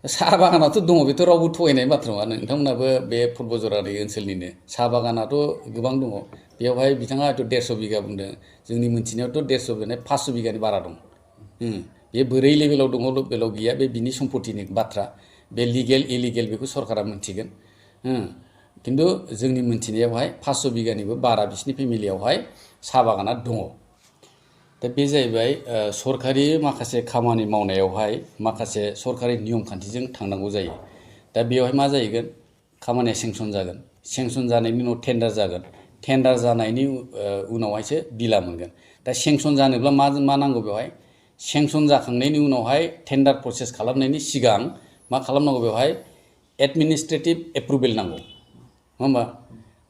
साहा बागानाथ' दङ बेथ' रावबो थगायनाय बाथ्रा नङा नोंथांमोनाबो बे फुटबजरानि ओनसोलनिनो साहा बागानाथ' गोबां दङ बेवहाय बिथाङा हयथ' 150 बिगा बुंदों जोंनि मोनथिनायावथ' 150 माने 500 बिगानि बारा दं बे बोरै लेभेलाव दङ लेभेलाव गैया बे बिनि सम्पतिनि बाथ्रा बे लिगेल इलिगेल बेखौ सरकारा मिन्थिगोन खिन्थु जोंनि मोनथिनायावहाय 500 बिगानिबो बारा बिसिनि फेमिलियावहाय साहा बागाना दङ दा बे जाहैबाय सरकारि माखासे खामानि मावनायावहाय माखासे सरकारि नियम खान्थिजों थांनांगौ जायो दा बेवहाय मा जाहैगोन खामानिया सेंसन जागोन सेंसन जानायनि उनाव टेन्डार जागोन टेन्डार जानायनि उनावहायसो बिला मोनगोन दा सेंसन जानोब्ला मा नांगौ बेवहाय सेंसन जाखांनायनि उनावहाय टेन्डार प्रसेस खालामनायनि सिगां मा खालामनांगौ बेवहाय एडमिनिस्ट्रेटिभ एप्रुभेल नांगौ नङा होमबा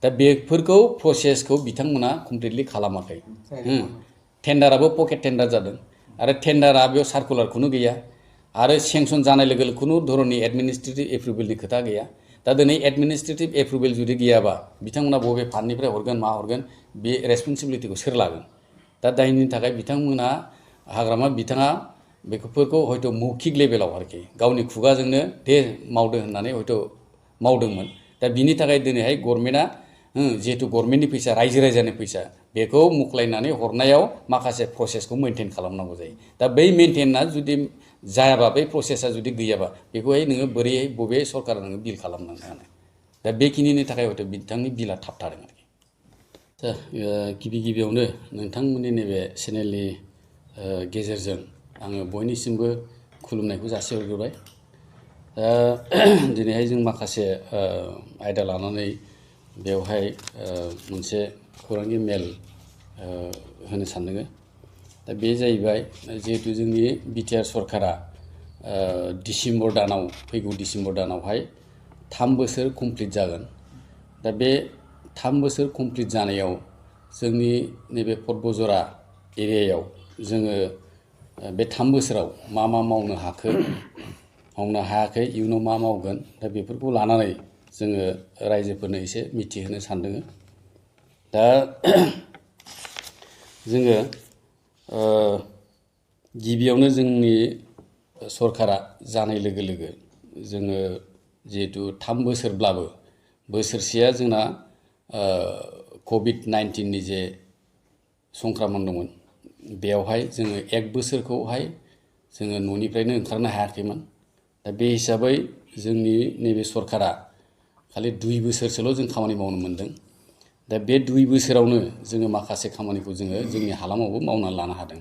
दा बेफोरखौ प्रसेसखौ बिथांमोना कमप्लिटलि खालामाखै टेन्डाराबो पकेट टेन्डार जादों आरो टेन्डारा बेयाव सार्कुलारखौनो गैया आरो सेंसन जानाय लोगो लोगो खुनु धरननि एडमिनिस्ट्रेटिभ एप्रुभेलनि खोथा गैया दा दिनै एडमिनिस्ट्रेटिभ एप्रुभेल जुदि गैयाबा बिथांमोना बबे फान्डनिफ्राय हरगोन मा हरगोन बे रेसपन्सिबिलिटिखौ सोर लागोन दा दायनि थाखाय बिथांमोना हाग्रामा बिथाङा बेफोरखौ हयथ' मौखिक लेभेलाव आरोखि गावनि खुगाजोंनो दे मावदो होननानै हयथ' मावदोंमोन दा बिनि थाखाय दिनैहाय गभर्नमेन्टआ जिहेतु गभर्नमेन्टनि फैसा रायजो राजानि फैसा बेखौ मुख्लायनानै हरनायाव माखासे प्रसेसखौ मेनटेन खालामनांगौ जायो दा बै मेनटेना जुदि जायाबा बै प्रसेसा जुदि गैयाबा बेखौहाय नोङो बोरैहाय बबे सरकारा नोङो बिल खालामनांगौ हानो दा बेखिनिनि थाखाय हयथ' बिथांनि बिला थाबथादों आरोखि दा गिबियावनो नोंथांमोननि नैबे चेनेलनि गेजेरजों आङो बयनिसिमबो खुलुमनायखौ जासिहरग्रोबाय दिनैहाय जों माखासे आयदा लानानै बेवहाय मोनसे खौरांनि मेल होनो सानदों दा बे जाहैबाय जिहेतु जोंनि बिटिआर सरकारा डिसेम्बर दानाव फैगौ डिसेम्बर दानावहाय 3 बोसोर कमप्लिट जागोन दा बे 3 बोसोर कमप्लिट जानायाव जोंनि नैबे फटबजरा एरियायाव जोङो बे 3 बोसोराव मा मावनो हाखो मावनो हायाखै इयुनाव मा मावगोन दा बेफोरखौ लानानै जोङो रायजोफोरनो एसे मिथिहोनो सानदों दा जोङो गिबियावनो जोंनि सरकारा जानाय लोगो लोगो जोङो जिहेतु 3 बोसोरब्लाबो बोसोरसेया जोंना COVID-19नि जे संक्रमण दंमोन बेयावहाय जोङो 1 बोसोरखौहाय जोङो न'निफ्रायनो ओंखारनो हायाखैमोन दा बे हिसाबै जोंनि नैबे सरकारा खालि 2 बोसोरसोल' जों खामानि मावनो मोनदों दा बे 2 बोसोरावनो जोङो माखासे खामानिखौ जोङो जोंनि हालामावबो मावनानै लानो हादों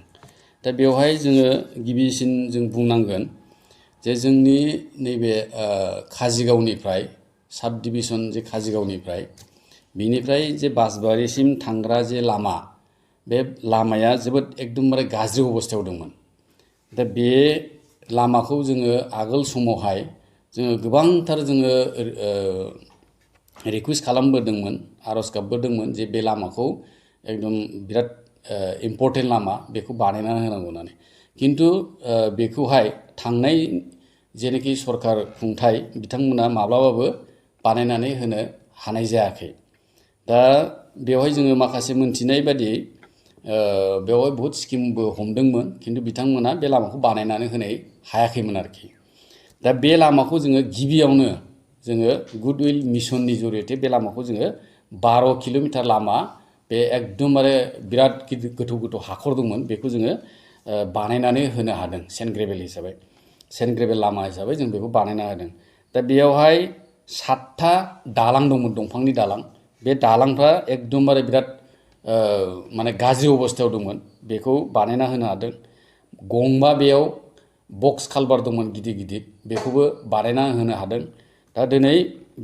दा बेवहाय जोङो गिबिसिन जों बुंनांगोन जे जोंनि नैबे काजिगावनिफ्राय साब डिभिजन जे काजिगावनिफ्राय बिनिफ्राय जे बासबारिसिम थांग्रा जे लामा बे लामाया जोबोद एकदमबारे गाज्रि अबस्थायाव दंमोन दा बे लामाखौ जोङो आगोल समावहाय जोङो गोबांथार जोङो रिकुवेस्ट खालामबोदोंमोन आरज गाबबोदोंमोन जे बे लामाखौ एकदम बिराद इम्पर्टेन्ट लामा बेखौ बानायना होनांगौ होननानै किन्तु बेखौहाय थांनाय जेनोखि सरकार खुंथाय बिथांमोना माब्लाबाबो बानायनानै होनो हानाय जायाखै दा बेवहाय जोङो माखासे मोनथिनाय बायदि बेवहाय बहुत स्किमबो हमदोंमोन किन्तु बिथांमोना बे लामाखौ बानायनानै होनो हायाखैमोन आरोखि दा बे लामाखौ जोङो गिबियावनो जोङो गुडविल मिशननि जरियते बे लामाखौ जोङो 12 किल'मिटार लामा बे एकदमबारे बिराद गोथौ हाखर दंमोन बेखौ जोङो बानायनानै होनो हादों सेन्ट ग्रेभेल लामा हिसाबै जों बेखौ बानायना होदों दा बेयावहाय 7था दालां दंमोन दंफांनि दालां बे दालांफ्रा एकदमबारे बिराद माने गाज्रि अबस्थायाव दंमोन बेखौ बानायना होनो हादों गंबा बेयाव बक्स कालभार दंमोन गिदिर बेखौबो बानायना होनो हादों दा दिनै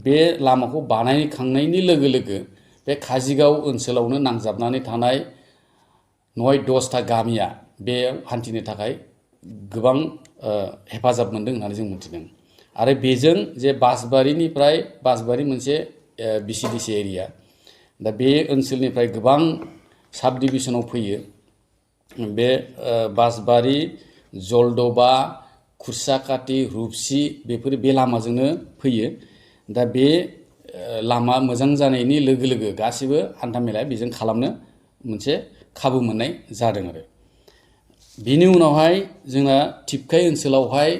बे लामाखौ बानायखांनायनि लोगो लोगो बे काजिगाव ओनसोलावनो नांजाबनानै थानाय 9-10टा गामिया बेयाव हान्थिनो थाखाय गोबां हेफाजाब मोनदों होननानै जों मिथिदों आरो बेजों जे बासबारि मोनसे बिसिडिसि एरिया दा बे ओनसोलनिफ्राय गोबां साब डिभिजनाव फैयो बे बासबारि जलदबा खुरसाकाटि रुपसि बेफोर बे लामाजोंनो फैयो दा बे लामा मोजां जानायनि लोगो लोगो गासिबो हान्थामेलाया बेजों खालामनो मोनसे खाबु मोननाय जादों आरो बिनि उनावहाय जोंना टिपकाइ ओनसोलावहाय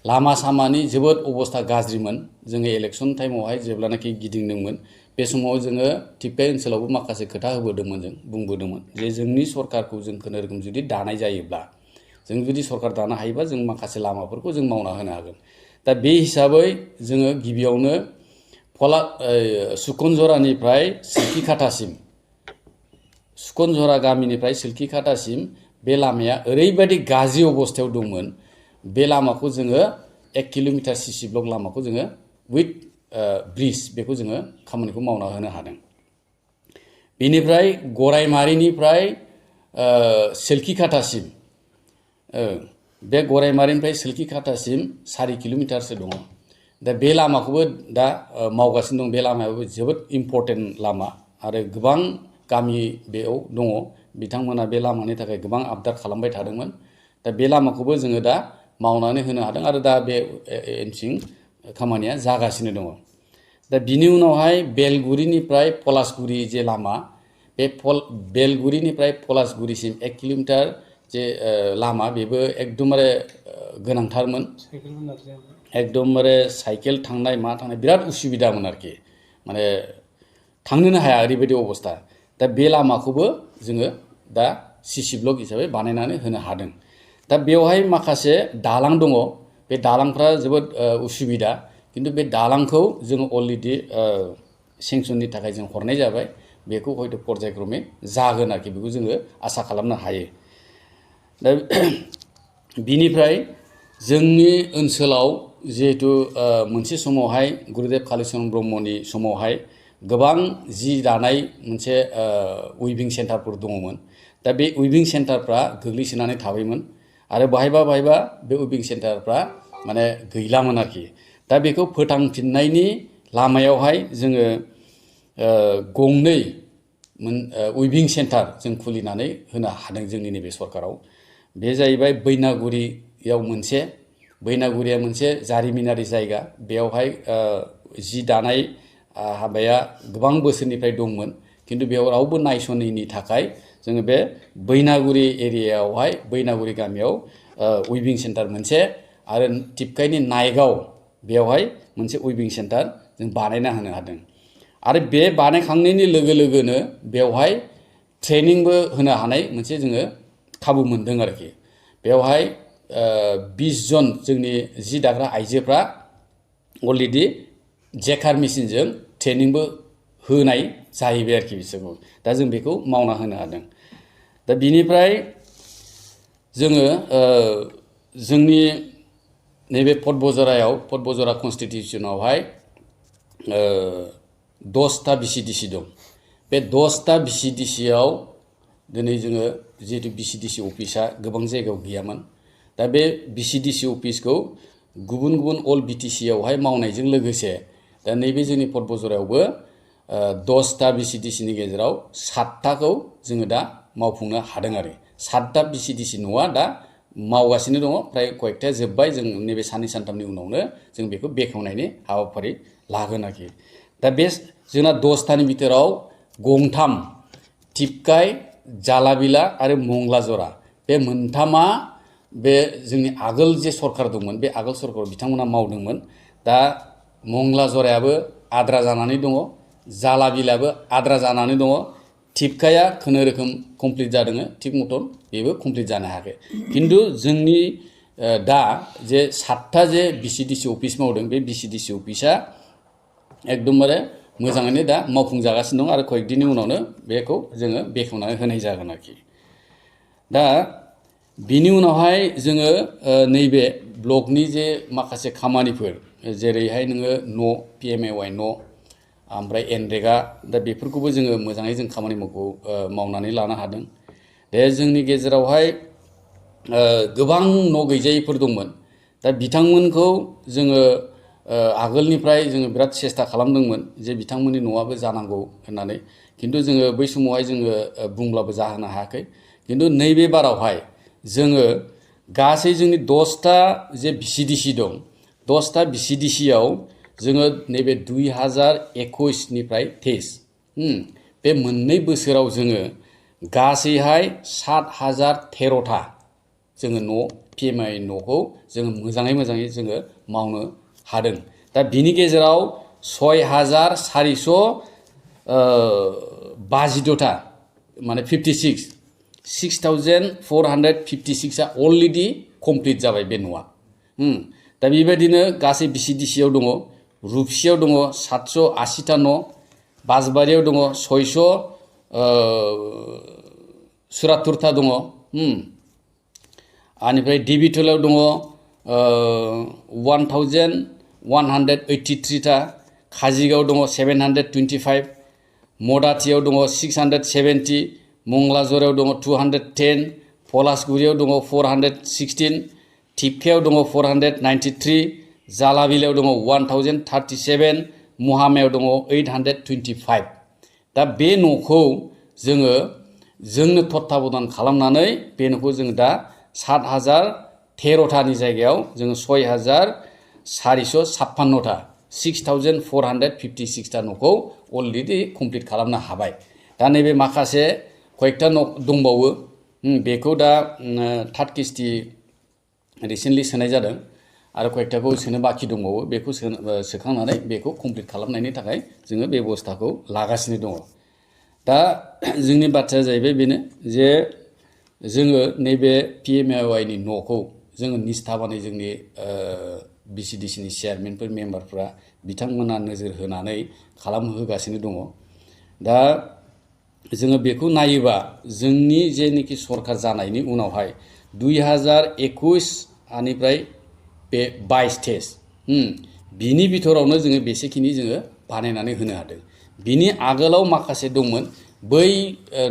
लामा सामानि जोबोद अबस्था गाज्रिमोन जोङो इलेक्सन टाइमावहाय जेब्लानाखि गिदिंदोंमोन बे समाव जोङो टिपकाइ ओनसोलावबो माखासे खोथा होबोदोंमोन जों बुंबोदोंमोन जे जोंनि सरकारखौ जों खुनुरुखुम जुदि दानाय जायोब्ला जों जुदि सरकार दानो हायोबा जों माखासे लामाफोरखौ जों मावना होनो हागोन दा बे हिसाबै जोङो गिबियावनो सुकनजरानिफ्राय सिलखिखातासिम सुकनजरा गामिनिफ्राय सिलखिखातासिम बे लामाया ओरैबायदि गाज्रि अबस्थायाव दंमोन बे लामाखौ जोङो 1 किल'मिटार सिसि ब्लक लामाखौ जोङो उइथ ब्रिज बेखौ जोङो खामानिखौ मावना होनो हादों बेनिफ्राय गरायमारिनिफ्राय सिलखिखातासिम बे गरायमारिनिफ्राय सिलखिखातासिम 4 किल'मिटारसो दङ दा बे लामाखौबो दा मावगासिनो दं बे लामायाबो जोबोद इम्परटेन्ट लामा आरो गोबां गामि बेयाव दङ बिथांमोना बे लामानि थाखाय गोबां आबदार खालामबाय थादोंमोन दा बे लामाखौबो जोङो दा मावनानै होनो हादों आरो दा बे एनसिं खामानिया जागासिनो दङ दा बिनि उनावहाय बेलगुरिनिफ्राय पलासगुरि जे लामा बे बेलगुरिनिफ्राय पलासगुरिसिम 1 किल'मिटार जे लामा बेबो एकदमबारे गोनांथारमोन एकदमबारे साइकेल थांनाय मा थांनाय बिराद उसुबिदामोन आरोखि माने थांनोनो हाया ओरैबायदि अबस्था दा बे लामाखौबो जोङो दा सिसि ब्लक हिसाबै बानायनानै होनो हादों दा बेवहाय माखासे दालां दङ बे दालांफ्रा जोबोद उसुबिदा किन्तु बे दालांखौ जोङो अलरेडि सेंसननि थाखाय जों हरनाय जाबाय बेखौ हयथ' पर्यायक्रमे जागोन आरोखि बेखौ जोङो आसा खालामनो हायो दा बिनिफ्राय जोंनि ओनसोलाव जिहेतु मोनसे समावहाय गुरुदेव कालीचरण ब्रह्मनि समावहाय गोबां जि दानाय मोनसे उइभिं सेन्टारफोर दङमोन दा बे उइभिं सेन्टारफ्रा गोग्लैसोनानै थाबायमोन आरो बाहायबा बे उइभिं सेन्टारफ्रा माने गैलामोन आरोखि दा बेखौ फोथांफिननायनि लामायावहाय जोङो गंनै उइभिं सेन्टार जों खुलिनानै होनो हादों जोंनि नैबे सरकाराव बे जाहैबाय बैनागुरियाव मोनसे बैनागुरिया मोनसे जारिमिनारि जायगा बेयावहाय जि दानाय हाबाया गोबां बोसोरनिफ्राय दंमोन किन्तु बेयाव रावबो नायसनैनि थाखाय जोङो बे बैनागुरि एरियायावहाय बैनागुरि गामियाव उइभिं सेन्टार मोनसे आरो टिपकाइनि नायगाव बेयावहाय मोनसे उइभिं सेन्टार जों बानायना होनो हादों आरो बे बानायखांनायनि लोगो लोगोनो बेवहाय ट्रेनिंबो होनो हानाय मोनसे जोङो खाबु मोनदों आरोखि बेवहाय 20 जन जोंनि जि दाग्रा आइजोफ्रा अलरेडि जेकार मेसिनजों ट्रेनिंबो होनाय जाहैबाय आरोखि बिसोरखौ दा जों बेखौ मावना होनो हादों दा बिनिफ्राय जोङो जोंनि नैबे पटबजरा कन्स्टिटिउसनावहाय 10टा बिसिडिसि दं बे 10टा बिसिडिसियाव दिनै जोङो जिहेतु बिसिडिसि अफिसा गोबां जायगायाव गैयामोन दा बे बिसिडिसि अफिसखौ गुबुन गुबुन अल बिटिसियावहाय मावनायजों लोगोसे दा नैबे जोंनि पटबजरायावबो 10टा बिसिडिसिनि गेजेराव 7टाखौ जोङो दा मावफुंनो हादों आरो 7टा बिसिडिसि न'आ दा मावगासिनो दङ फ्राय कयेकटाया जोब्बाय जों नैबे साननै सानथामनि उनावनो जों बेखौ बेखेवनायनि हाबाफारि लागोन आरोखि दा बे जोंना 10टानि बिथोराव गंथाम टिपकाइ जालाबिला आरो मंगलाजरा बे मोनथामा बे जोंनि आगोल जे सरकार दंमोन बे आगोल सरकाराव बिथांमोना मावदोंमोन दा मंगलाजरायाबो आद्रा जानानै दङ जालाबिलाबो आद्रा जानानै दङ टिपकाइआ खुनुरुखुम कमप्लिट जादों थिग मटन बेबो कमप्लिट जानो हायाखै किन्तु जोंनि दा जे 7टा जे बिसिडिसि अफिस मावदों बे बिसिडिसि अफिसा एकदमबारे मोजाङैनो दा मावफुंजागासिनो दं आरो कयेक दिननि उनावनो बेखौ जोङो बेखेवनानै होनाय जागोन आरोखि दा बिनि उनावहाय जोङो नैबे ब्लकनि जे माखासे खामानिफोर जेरैहाय नोङो न' PMAY न' ओमफ्राय एनरेगा दा बेफोरखौबो जोङो मोजाङै जों खामानि मावनानै लानो हादों दा जोंनि गेजेरावहाय गोबां न' गैजायिफोर दंमोन दा बिथांमोनखौ जोङो आगोलनिफ्राय जोङो बिराद सेस्था खालामदोंमोन जे बिथांमोननि न'आबो जानांगौ होननानै किन्तु जोङो बै समावहाय जोङो बुंब्लाबो जाहोनो हायाखै किन्तु नैबे बारावहाय जोङो गासै जोंनि 10टा जे बिसिडिसि दं 10टा बिसिडिसियाव जोङो नैबे 2021निफ्राय 23 बे मोननै बोसोराव जोङो गासैहाय 7013टा जोङो न' PMI न'खौ जोङो मोजाङै जोङो मावनो हादों दा बिनि गेजेराव 6452टा माने 56 6456 आ अलरेडि कमप्लिट जाबाय बे न'आ दा बेबायदिनो गासै BCDC आव दङ रुपसियाव दङ 780टा न' बासबारियाव दङ 674टा दङ आनिफ्राय डिबिटलाव दङ 1183टा काजिगाव दङ 725 मदाथियाव दङ 670 मंगलाजराव दङ 210 पलासगुरियाव दङ 416 टिपकायाव दङ 493 जालाबिलायाव दङ 1037 महामायाव दङ 825 दा बे न'खौ जोंनो तत्ताबदान खालामनानै बे न'खौ जोङो दा 7013टानि जायगायाव जोङो 6456टा 6456टा न'खौ अलरेडि कमप्लिट खालामनो हाबाय दा नैबे माखासे कयेकटा न' दंबावो बेखौ दा थार्ड किस्ति रिसेन्टलि सोनाय जादों आरो कयेकटाखौ सोनो बाखि दंबावो बेखौ सोखांनानै बेखौ कमप्लिट खालामनायनि थाखाय जोङो बेबस्थाखौ लागासिनो दङ दा जोंनि बाथ्राया जाहैबाय बेनो जे जोङो नैबे PMI नि न'खौ जोङो निस्थाबानै जोंनि BCDC नि चेयारमेनफोर मेम्बारफ्रा बिथांमोना नोजोर होनानै खालामहोगासिनो दङ दा जोङो बेखौ नायोबा जोंनि जेनोखि सरकार जानायनि उनावहाय 2021 आनिफ्राय बे 22 स्टेज बिनि बिथोरावनो जोङो बेसेखिनि जोङो बानायनानै होनो हादों बिनि आगोलाव माखासे दंमोन बै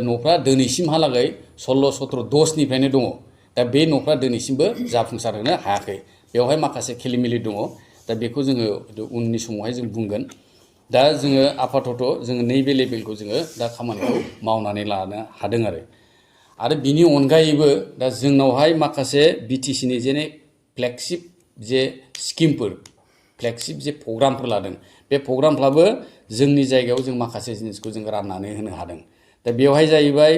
न'फ्रा दिनैसिमहालागै 16 17 10 निफ्रायनो दङ दा बे न'फ्रा दिनैसिमबो जाफुंसार होनो हायाखै बेवहाय माखासे खेलिमेलि दङ दा बेखौ जोङो उननि समावहाय जों बुंगोन दा जोङो आपातत जोङो नैबे लेभेलखौ जोङो दा खामानिखौ मावनानै लानो हादों आरो बिनि अनगायैबो दा जोंनावहाय माखासे BTC नि जेने फ्लेगशिप जे स्किमफोर फ्लेगशिप जे प्रग्रामफोर लादों बे प्रग्रामफ्राबो जोंनि जायगायाव जों माखासे जिनिसखौ जों राननानै होनो हादों दा बेवहाय जाहैबाय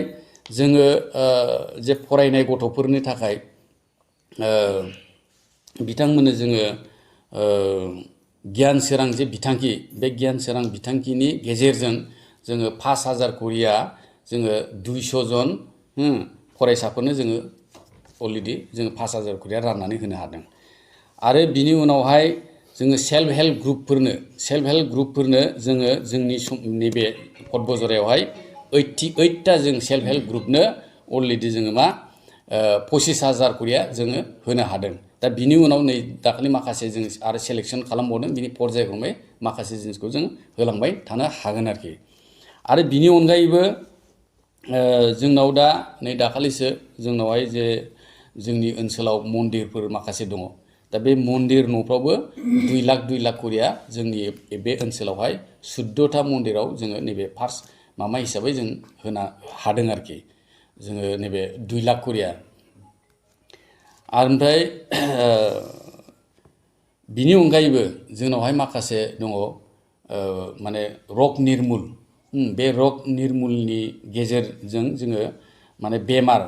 जोङो जे फरायनाय गथ'फोरनि थाखाय बिथांमोननो जोङो गियान सोरां जे बिथांखि बे गियान सोरां बिथांखिनि गेजेरजों जोङो 5000 करिया जोङो 200 जन फरायसाफोरनो जोङो अलरेडि जोङो 5000 करिया राननानै होनो हादों आरो बिनि उनावहाय जोङो सेल्फ हेल्प ग्रुपफोरनो जोङो जोंनि नैबे बतझरायावहाय 88टा जों सेल्फ हेल्प ग्रुपनो अलरेडि जोङो 25000 करिया जोङो होनो हादों दा बिनि उनाव नै दाखालि माखासे जों आरो सेलेक्सन खालामबावदों बिनि पर्यायक्रमै माखासे जिनिसखौ जों होलांबाय थानो हागोन आरो बिनि अनगायैबो जोंनाव दा नै दाखालिसो जोंनावहाय जे जोंनि ओनसोलाव मन्दिरफोर माखासे दङ दा बे मन्दिर न'फ्रावबो 2 लाख करिया जोंनि बे ओनसोलावहाय 14टा मन्दिराव जोङो नैबे फार्स्ट माबा हिसाबै जों होनो हादों जोङो नैबे 2 लाख करिया ओमफ्राय बिनि अनगायैबो जोंनावहाय माखासे दङ माने रग निर्मुल बे रग निर्मुलनि गेजेरजों जोङो माने बेमार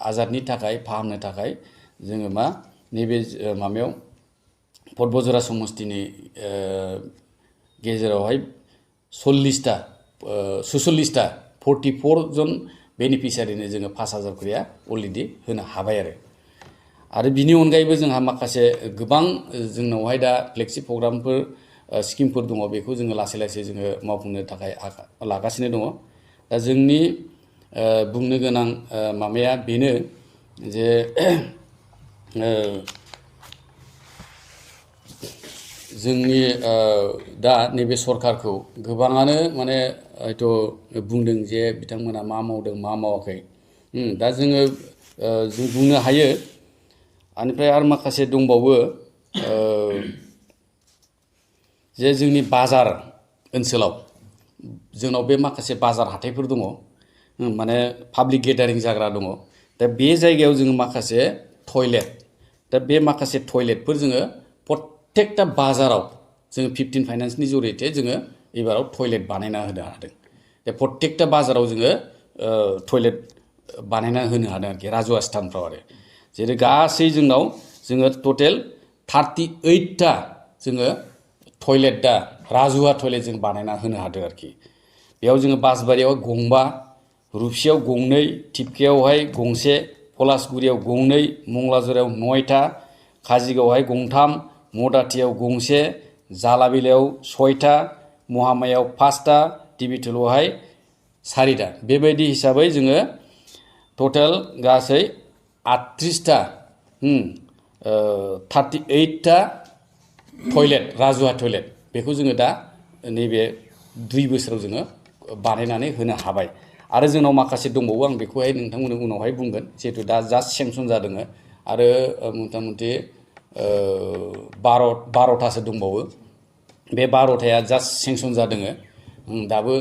आजारनि थाखाय फाहामनो थाखाय जोङो नैबे माबायाव बतझरा समस्तिनि गेजेरावहाय 46टा 44 जन बेनिफिसियारिनो जोङो 5000 करिया अलरेडि होनो हाबाय आरो बिनि अनगायैबो जोंहा माखासे गोबां जोंनावहाय दा फ्लेगशिप प्रग्रामफोर स्किमफोर दङ बेखौ जोङो लासै जोङो मावफुंनो थाखाय लागासिनो दङ दा जोंनि बुंनो गोनां माबाया बेनो जे जोंनि दा नैबे सरकारखौ गोबाङानो माने हयथ' बुंदों जे बिथांमोना मा मावदों मा मावाखै दा जोङो जों बुंनो हायो आनिफ्राय आरो माखासे दंबावो जे जोंनि बाजार ओनसोलाव जोंनाव बे माखासे बाजार हाथायफोर दङ माने पाब्लिक गेदारिं जाग्रा दङ दा बे जायगायाव जोङो माखासे टयलेट दा बे माखासे टयलेटफोर जोङो प्रत्येकटा बाजाराव जोङो 15 फाइनान्सनि जरियते जोङो एबाराव टयलेट बानायना होनो हादों दा प्रत्येकटा बाजाराव जोङो टयलेट बानायना होनो हादों राजुवा स्थानफ्राव जेरै गासै जोंनाव जोङो टटेल 38टा जोङो टयलेट दा राजुवा टयलेट जों बानायना होनो हादों आरोखि बेयाव जोङो बासबारियाव गंबा रुपसियाव गंनै टिपकायावहाय गंसे पलासगुरियाव गंनै मंगलाजरायाव 9टा काजिगावहाय गंथाम मदाथियाव गंसे जालाबिलायाव 6टा महामायाव 5टा टिबिटलावहाय 4टा बेबायदि हिसाबै जोङो टटेल गासै 38टा 38टा टयलेट राजुवा टयलेट बेखौ जोङो दा नैबे 2 बोसोराव जोङो बानायनानै होनो हाबाय आरो जोंनाव माखासे दंबावो आं बेखौहाय नोंथांमोननो उनावहाय बुंगोन जिहेतु दा जास्ट सेंसन जादों आरो मथा-मथि 12टासो दंबावो बे 12टाया जास्ट सेंसन जादों दाबो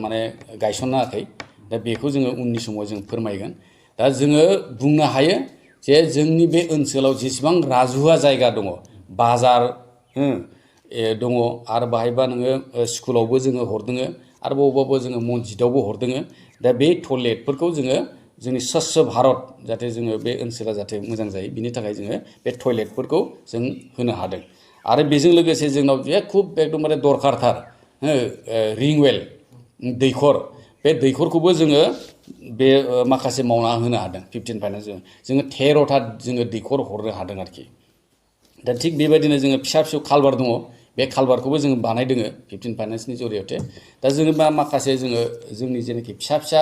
माने गायसनाखै दा बेखौ जोङो उननि समाव जों फोरमायगोन दा जोङो बुंनो हायो जे जोंनि बे ओनसोलाव जेसेबां राजुवा जायगा दङ बाजार दङ आरो बाहायबा नोङो स्कुलावबो जोङो हरदों आरो बबावबाबो जोङो मस्जिदावबो हरदों दा बे टयलेटफोरखौ जोङो जोंनि स्वच्छ भारत जाहाथे जोङो बे ओनसोला जाहाथे मोजां जायो बिनि थाखाय जोङो बे टयलेटफोरखौ जों होनो हादों आरो बेजों लोगोसे जोंनाव जे खुब एकदमबारे दरखारथार रिंवेल दैखर बे दैखरखौबो जोङो बे माखासे मावना होनो हादों 15 फाइनान्स जोङो 13टा जोङो दैखर हरनो हादों आरोखि दा थिग बेबायदिनो जोङो फिसा कालभार दङ बे कालभारखौबो जोङो बानायदों 15 फाइनान्सनि जरियते दा जोङो माखासे जोङो जोंनि जेनाखि फिसा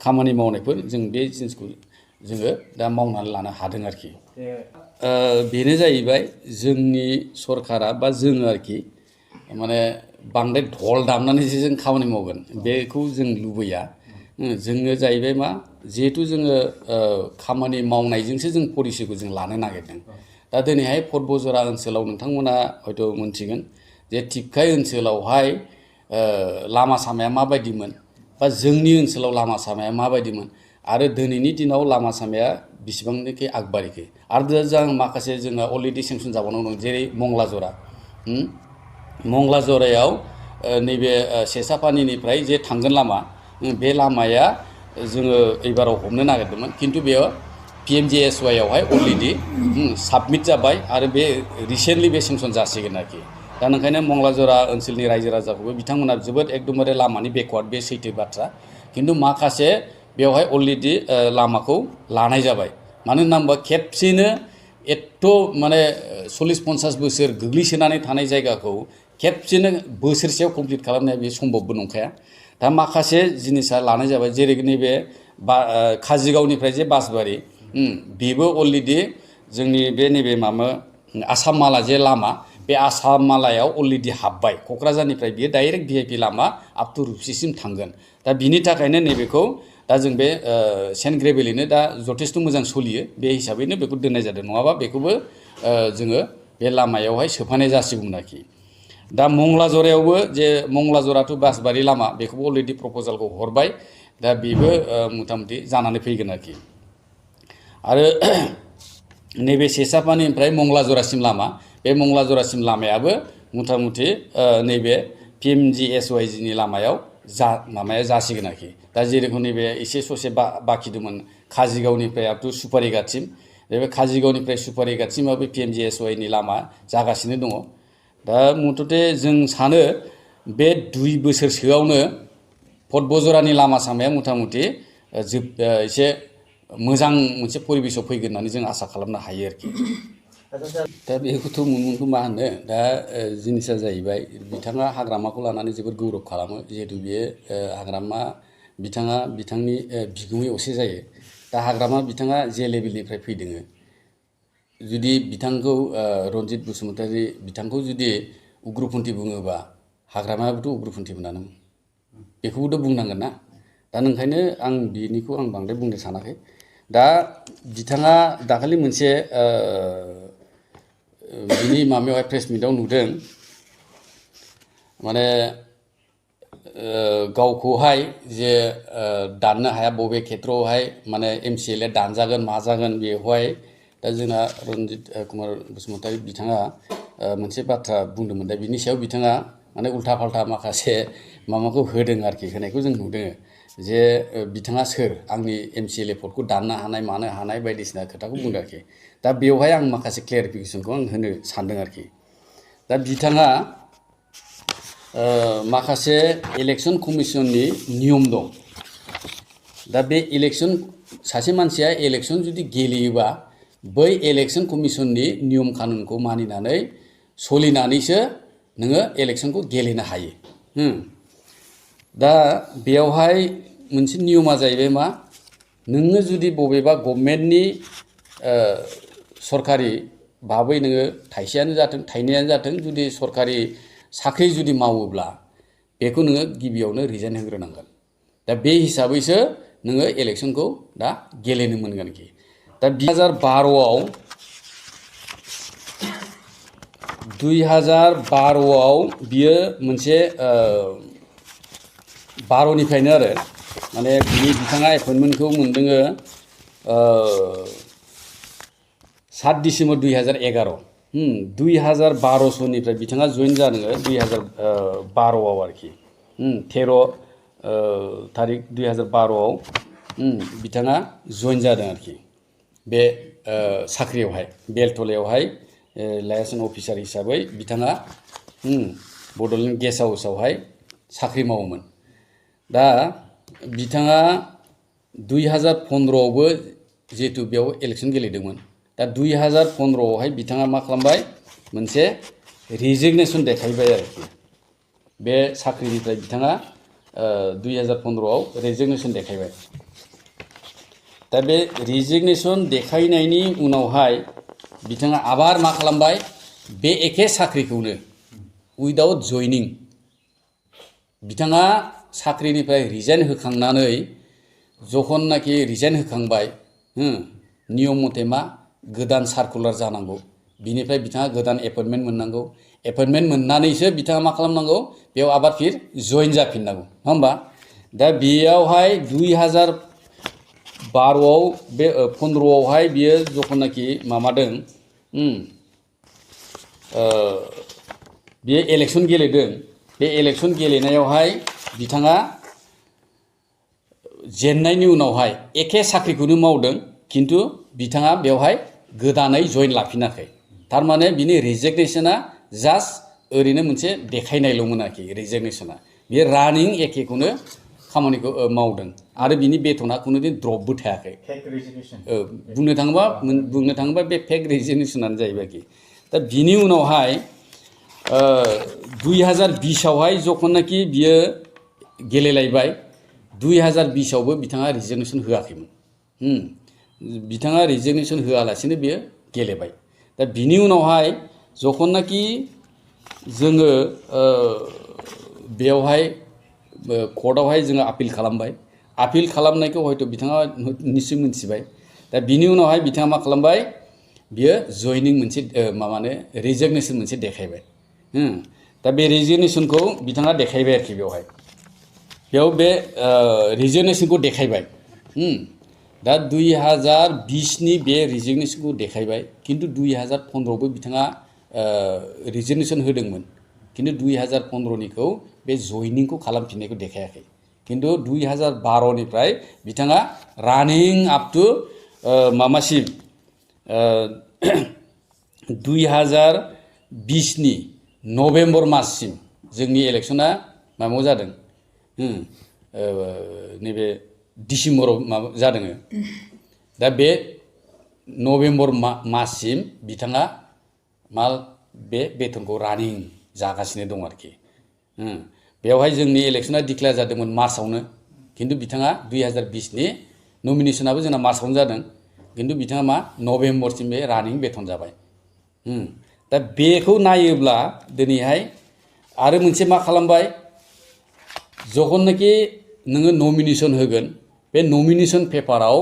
खामानि मावनायफोर जों बे जिनिसखौ जोङो दा मावनानै लानो हादों आरोखि बेनो जाहैबाय जोंनि सरकारा बा जोङो आरोखि माने बांद्राय धल दामनानै जे जों खामानि मावगोन बेखौ जों लुबैया जोङो जाहैबाय मा जिहेतु जोङो खामानि मावनायजोंसो जों पलिसिखौ जों लानो नागिरदों दा दिनैहाय पटबजरा ओनसोलाव नोंथांमोना हयथ' मोनथिगोन जे टिपकाय ओनसोलावहाय लामा सामाया माबायदिमोन बा जोंनि ओनसोलाव लामा सामाया माबायदिमोन आरो दिनैनि दिनाव लामा सामाया बिसिबांनोखि आगबारिखो आरो जों माखासे जोंहा अलरेडि सेंसन जाबावनांगौ दं जेरै मंगलाजरायाव नैबे सेसापानिनिफ्राय जे थांगोन लामा बे लामाया जोङो एबाराव हमनो नागिरदोंमोन खिन्थु बेयाव PMGSY आवहाय अलरेडि साबमिट जाबाय आरो बे रिसेन्टलि बे सेंसन जासिगोन आरोखि दा ओंखायनो मंगलाजरा ओनसोलनि रायजो राजाखौबो बिथांमोना जोबोद एकदमबारे लामानि बेकवार्ड बे सैथो बाथ्रा खिन्थु माखासे बेवहाय अलरेडि लामाखौ लानाय जाबाय मानो होनना बुङोबा खेबसेनो एथ' माने 40-50 बोसोर गोग्लैसोनानै थानाय जायगाखौ खेबसेनो बोसोरसेयाव कमप्लिट खालामनाया बे सम्भबबो नंखाया दा माखासे जिनिसा लानाय जाबाय जेरै नैबे काजिगावनिफ्राय जे बासबारि बेबो अलरेडि जोंनि बे नैबे आसाम माला जे लामा बे आसाम मालायाव अलरेडि हाबबाय क'क्राझारनिफ्राय बियो डाइरेक्ट VIP लामा आप टु रुपसिसिम थांगोन दा बिनि थाखायनो नैबेखौ दा जों बे सेन्ट ग्रेभेलिनो दा जथेस्थ' मोजां सोलियो बे हिसाबैनो बेखौ दोननाय जादों नङाबा बेखौबो जोङो बे लामायावहाय सोफानाय जासिगौमोन आरोखि दा मंगलाजरायावबो जे मंगलाजराथ' बासबारि लामा बेखौबो अलरेडि प्रप'जालखौ हरबाय दा बेबो मथा-मथि जानानै फैगोन आरोखि आरो नैबे सेसापानिनिफ्राय मंगलाजरासिम लामा बे मंगलाजरासिम लामायाबो मथा-मथि नैबे PMGSY नि लामायाव माबाया जासिगोन आरोखि दा जेरखम नैबे एसे ससे बाखि दंमोन काजिगावनिफ्राय आप टु सुपारिघाटसिम बे काजिगावनिफ्राय सुपारिघाटसिमाबो PMGSY नि लामा जागासिनो दङ दा मथथे जों सानो बे 2 बोसोरसोआवनो पटबजरानि लामा सामाया मथा-मथि एसे मोजां मोनसे परिबेसाव फैगोन होननानै जों आसा खालामनो हायो आरोखि दा बेखौथ' मोनगोनखौ मा होनो दा जिनिसा जाहैबाय बिथाङा हाग्रामाखौ लानानै जोबोद गौरब खालामो जिहेतु बेयो हाग्रामा बिथाङा बिथांनि बिगुमै असे जायो दा हाग्रामा बिथाङा जे लेभेलनिफ्राय फैदों जुदि बिथांखौ रन्जित बसुमतारी बिथांखौ जुदि उग्रपन्थी बुङोबा हाग्रामायाबोथ' उग्रपन्थीमोनानो बेखौबोथ' बुंनांगोन ना दा ओंखायनो आं बिनिखौ आं बांद्राय बुंनो सानाखै दा बिथाङा दाखालि मोनसे बिनि माबायावहाय प्रेस मिटआव नुदों माने गावखौहाय जे दाननो हाया बबे खेत्रआवहाय माने MCLA दानजागोन माजागोन बेवहाय दा जोंना रन्जित कुमार बसुमतारी बिथाङा मोनसे बाथ्रा बुंदोंमोन दा बिनि सायाव बिथाङा माने उल्था फाल्था माखासे माबाखौ होदों आरोखि होनायखौ जों नुदों जे बिथाङा सोर आंनि MCLA पदखौ दाननो हानाय मानो हानाय बायदिसिना खोथाखौ बुंदों आरोखि दा बेवहाय आं माखासे क्लेरिफिकेसनखौ आं होनो सानदों आरोखि दा बिथाङा माखासे इलेक्सन कमिसननि नियम दं दा बे इलेक्सन सासे मानसिया इलेक्सन जुदि गेलेयोबा बै इलेक्सन कमिसननि नियम कानुनखौ मानिनानै सोलिनानैसो नोङो इलेक्सनखौ गेलेनो हायो दा बेयावहाय मोनसे नियमा जाहैबाय मा नोङो जुदि बबेबा गभर्नमेन्टनि सरकारि भाबै नोङो थाइसेयानो जाथों थाइनैयानो जाथों जुदि सरकारि साख्रि जुदि मावोब्ला बेखौ नोङो गिबियावनो रिजाइन होग्रोनांगोन दा बे हिसाबैसो नोङो इलेक्सनखौ दा गेलेनो मोनगोन आरोखि दा 2012आव बियो मोनसे 12निफ्रायनो आरो माने बिथाङा एपइन्टमेन्टखौ मोनदोङो 7 डिसेम्बर 2011 2012निफ्राय बिथाङा जइन जादों 2012आव आरोखि 13 तारिख 2012आव बिथाङा जइन जादों आरोखि बे साख्रियावहाय बेलटलायावहाय लाइसन अफिसार हिसाबै बिथाङा बड'लेण्ड गेस्ट हाउसआवहाय साख्रि मावोमोन दा बिथाङा 2015आवबो जिहेतु बेयाव इलेक्सन गेलेदोंमोन दा 2015आवहाय बिथाङा मा खालामबाय मोनसे रिजिगनेसन देखायबाय आरोखि बे साख्रिनिफ्राय बिथाङा 2015आव रिजिगनेसन देखायबाय दा बे रिजिगनेसन देखायनायनि उनावहाय बिथाङा आबार मा खालामबाय बे एखे साख्रिखौनो उइदाउट जइनिं बिथाङा साख्रिनिफ्राय रिजाइन होखांनानै जखननाखि रिजाइन होखांबाय नियम मथे मा गोदान सार्कुलार जानांगौ बिनिफ्राय बिथाङा गोदान एपइन्टमेन्ट मोननांगौ एपइन्टमेन्ट मोननानैसो बिथाङा मा खालामनांगौ बेयाव आबार फिर जइन जाफिननांगौ नङा होमबा दा बेयावहाय 2012आव बे 15आवहाय बियो जखननाखि माबादों बियो इलेक्सन गेलेदों बे इलेक्सन गेलेनायावहाय बिथाङा जेननायनि उनावहाय एखे साख्रिखौनो मावदों किन्तु बिथाङा बेवहाय गोदानै जइन लाफिनाखै थारमाने बिनि रिजिगनेसना जास्ट ओरैनो मोनसे देखायनायल'मोन आरोखि रिजिगनेसना बियो रानिं एखेखौनो खामानिखौ मावदों आरो बिनि बेथना कुनुदिन ड्रपबो थायाखै बुंनो थाङोबा बे फेक रिजिगनेसनानो जाहैबाय आरोखि दा बिनि उनावहाय 2020आवहाय जखननाखि बियो गेलेलायबाय 2020आवबो बिथाङा रिजिगनेसन होआखैमोन बिथाङा रिजिगनेसन होआलासिनो बियो गेलेबाय दा बिनि उनावहाय जखननाखि जोङो बेयावहाय कर्टआवहाय जोङो आपिल खालामबाय आपिल खालामनायखौ हयथ' बिथाङा निश्चय मोनथिबाय दा बिनि उनावहाय बिथाङा मा खालामबाय बियो जइनिं मोनसे माबानो रिजिगनेसन मोनसे देखायबाय दा बे रिजिगनेसनखौ बिथाङा देखायबाय आरोखि बेयाव बे रिजिगनेसनखौ देखायबाय दा 2020नि बे रिजिगनेसनखौ देखायबाय किन्तु 2015आवबो बिथाङा रिजिगनेसन होदोंमोन किन्तु 2015निखौ बे जइनिंखौ खालामफिननायखौ देखायाखै किन्तु 2012निफ्राय बिथाङा रानिं आप टु माबासिम 2020नि नभेम्बर माससिम जोंनि इलेक्सना माबायाव जादों नैबे डिसेम्बराव माबा जादों दा बे नभेम्बर माससिम बिथाङा बे बेथनखौ रानिं जागासिनो दं आरोखि बेवहाय जोंनि इलेक्सना डिक्लेयार जादोंमोन मार्चआवनो किन्तु बिथाङा 2020नि नमिनेसनाबो जोंना मार्चआवनो जादों किन्तु बिथाङा मा नभेम्बरसिम बे रानिं बेथन जाबाय दा बेखौ नायोब्ला दिनैहाय आरो मोनसे मा खालामबाय जखननाखि नोङो नमिनेसन होगोन बे नमिनेसन पेपाराव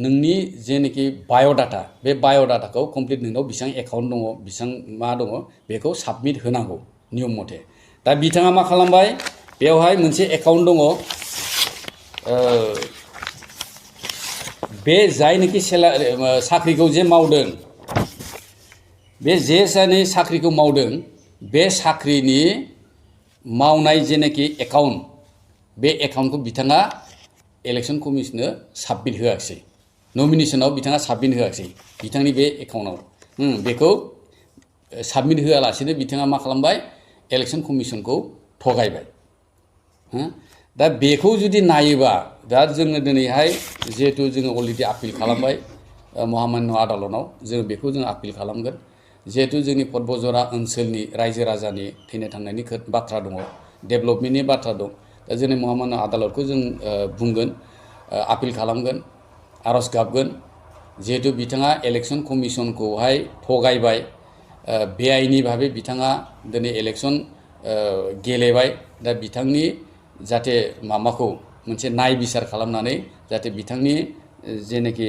नोंनि जेनाखि बाय'डाटा बे बाय'डाटाखौ कमप्लिट नोंनाव बेसेबां एकाउन्ट दङ बेसेबां मा दङ बेखौ साबमिट होनांगौ नियम मथे दा बिथाङा मा खालामबाय बेवहाय मोनसे एकाउन्ट दङ बे जायनाखि साख्रिखौ जे मावदों बे जे जायनि साख्रिखौ मावदों बे साख्रिनि मावनाय जेनाखि एकाउन्ट बे एकाउन्टखौ बिथाङा इलेक्सन कमिसननो साबमिट होआखिसै नमिनेसनाव बिथाङा साबमिट होआखिसै बिथांनि बे एकाउन्टआव बेखौ साबमिट होआलासेनो बिथाङा मा खालामबाय इलेक्सन कमिसनखौ थगायबाय दा बेखौ जुदि नायोबा दा जोङो दिनैहाय जिहेतु जोङो अलरेडि आपिल खालामबाय महामान्य आदालतनाव जों बेखौ जों आपिल खालामगोन जिहेतु जोंनि पदबजरा ओनसोलनि रायजो राजानि थैनाय थांनायनि बाथ्रा दङ डेभेलपमेन्टनि बाथ्रा दं दा जोंनि महामान्य आदालतखौ जों बुंगोन आपिल खालामगोन आरज गाबगोन जिहेतु बिथाङा इलेक्सन कमिसनखौहाय थगायबाय बेआइनि भाबै बिथाङा दिनै इलेक्सन गेलेबाय दा बिथांनि जाहाथे माबाखौ मोनसे नायबिसार खालामनानै जाहाथे बिथांनि जेनाखि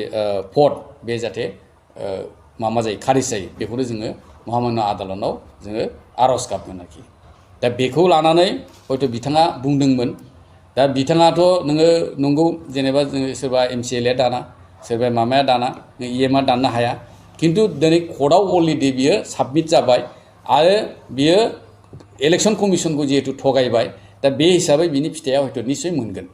भट बे जाहाथे माबा जायो खारिज जायो बेखौनो जोङो महामान्य आदालतनाव जोङो आरज गाबगोन आरोखि दा बेखौ लानानै हयथ' बिथाङा बुंदोंमोन दा बिथाङाथ' नोङो नंगौ जेनेबा जोङो सोरबा MCLA दाना सोरबा मामाया दाना EMआ दाननो हाया खिन्थु दिनै कर्टआव अलरेडि बियो साबमिट जाबाय आरो बियो इलेक्सन कमिसनखौ जिहेतु थगायबाय दा बे हिसाबै बिनि फिथाइया हयथ' निश्चय मोनगोन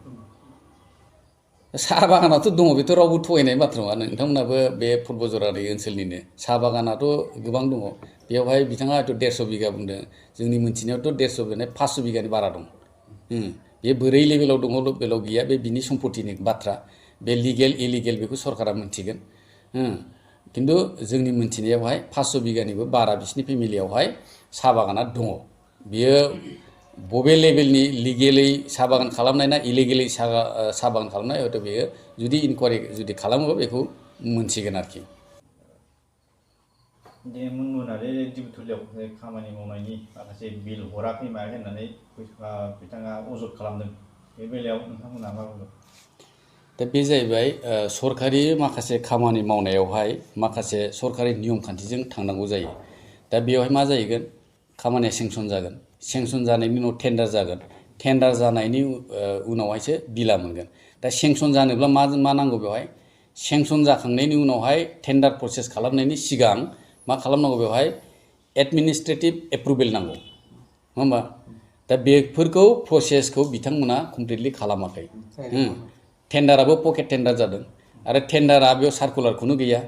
साहा बागानाथ' दङ बेथ' रावबो थगायनाय बाथ्रा नङा नोंथांमोनाबो बे पदबजरानि ओनसोलनिनो साहा बागानाथ' गोबां दङ बेवहाय बिथाङा हयथ' 150 बिगा बुंदों जोंनि मोनथिनायावथ' 150 बिगानि 500 बिगानि बारा दं बे बोरै लेभेलाव दङ लेभेलाव गैया बे बिनि सम्पतिनि बाथ्रा बे लिगेल इलिगेल बेखौ सरकारा मिन्थिगोन खिन्थु जोंनि मोनथिनायावहाय 500 बिगानिबो बारा बिसिनि फेमिलियावहाय साहा बागाना दङ बियो बबे लेभेलनि लिगेलै साहा बागान खालामनाय ना इलिगेलै साहा बागान खालामनाय हयथ' बेयो जुदि इनकुवारि जुदि खालामोबा बेखौ मोनसिगोन आरोखि मुंनुनानै दिबुथुलियाव खामानि मावनायनि माखासे बिल हराखै मायाखै होननानै बिथाङा अजद खालामदों बे बेलायाव नोंथांमोना मा बुंदों दा बे जाहैबाय सरकारि माखासे खामानि मावनायावहाय माखासे सरकारि नियम खान्थिजों थांनांगौ जायो दा बेवहाय मा जाहैगोन खामानिया सेंसन जागोन सेंसन जानायनि उनाव टेन्डार जागोन टेन्डार जानायनि उनावहायसो बिला मोनगोन दा सेंसन जानोब्ला मा नांगौ बेवहाय सेंसन जाखांनायनि उनावहाय टेन्डार प्रसेस खालामनायनि सिगां मा खालामनांगौ बेवहाय एडमिनिस्ट्रेटिभ एप्रुभेल नांगौ नङा होमबा दा बेफोरखौ प्रसेसखौ बिथांमोना कमप्लिटलि खालामाखै टेन्डाराबो पकेट टेन्डार जादों आरो टेन्डारा बेयाव सार्कुलारखौनो गैया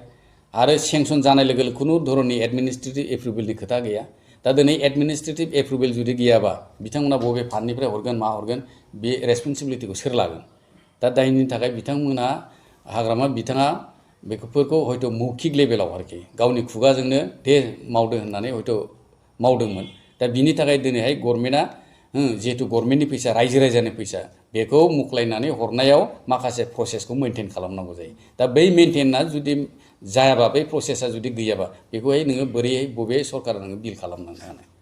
आरो सेंसन जानाय लोगो लोगो खुनु धरननि एडमिनिस्ट्रेटिभ एप्रुभेलनि खोथा गैया दा दिनै एडमिनिस्ट्रेटिभ एप्रुभेल जुदि गैयाबा बिथांमोना बबे फान्डनिफ्राय हरगोन मा हरगोन बे रेसपन्सिबिलिटिखौ सोर लागोन दा दायनि थाखाय बिथांमोना हाग्रामा बिथाङा बेफोरखौ हयथ' मौखिक लेभेलाव आरोखि गावनि खुगाजोंनो दे मावदो होननानै हयथ' मावदोंमोन दा बिनि थाखाय दिनैहाय गभर्नमेन्टआ जिहेतु गभर्नमेन्टनि फैसा रायजो राजानि फैसा बेखौ मुख्लायनानै हरनायाव माखासे प्रसेसखौ मेनटेन खालामनांगौ जायो दा बै मेनटेना जुदि जायाबा बै प्रसेसा जुदि गैयाबा बेखौहाय नोङो बोरैहाय बबे सरकारा नोङो बिल खालामनांगौ